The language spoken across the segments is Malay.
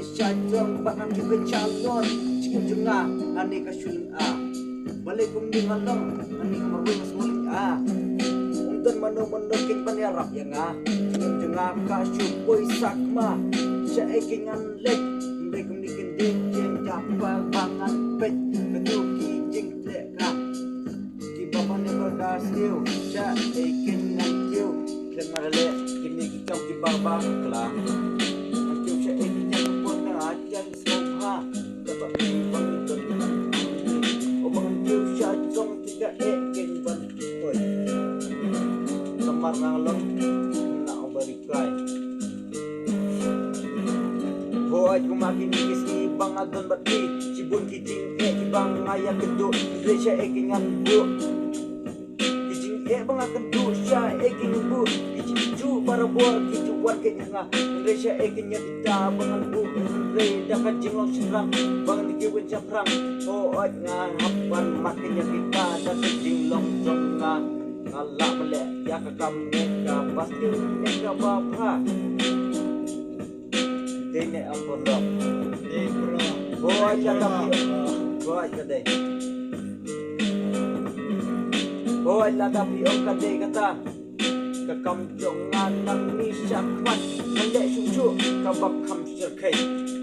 syajong bakang juga calon cikin jengah ani kasyulun balik kumding halong ani marwing semuling untan mano king panirap yang cikin jengah kasyupoy sakma siya ekingan lek mbay kumdikin jeng japal bangan pet ketuki jeng leka di bawah ni berkasiu siya ekingan kiu dan marale kini kita di bawah kelang kiu siya ekingan pun na ajan soha dapat bang itu obang kiu siya jong tidak ekin ban oi kamar ngalong na obarikai Hoy kumakin ikis ni bang adon bati Cibun kijing ibang ayah keduk Indonesia ekingan bu Kijing bang akan du Syah ekingan bu Kijing ju para buah kijuan kenyanga Indonesia ekinnya kita bangan bu Indonesia dakat jinglong serang Bangan dikiwin caprang Hoy ngahapan makinnya kita dakat jinglong jonga Ngalak melek ya kakam meka Pasti meka bapa Dene ampun dok. Boy cakap boy kadai. Boy lada pion kadai kata. Kakam jongan nang ni syakmat. Melek susu kabak kam serkai.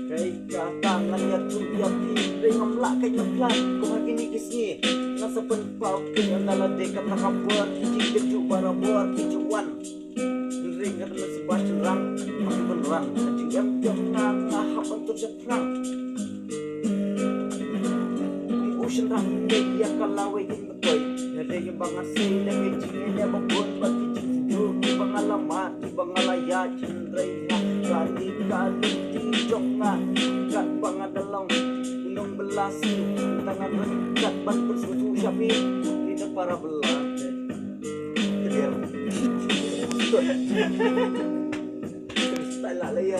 Kai kata nganya tu ya pi rengam lak kai ngaplan. Ko hakini kisni. Ngasa pen pau ke andala de kata kabuat kijing keju bara buat kijuan. Ring kata masih basrang masih beneran anjing jam ngahap untuk seperang usin rang dia kalau ingin betul ada yang banget sih lagi cingnya membuat bagi cintu pengalaman pengalaya cindrai kali kali jonga kat bangadalong gunung belasi tangan kat ban bersusu syafi tidak para belah Style lah ya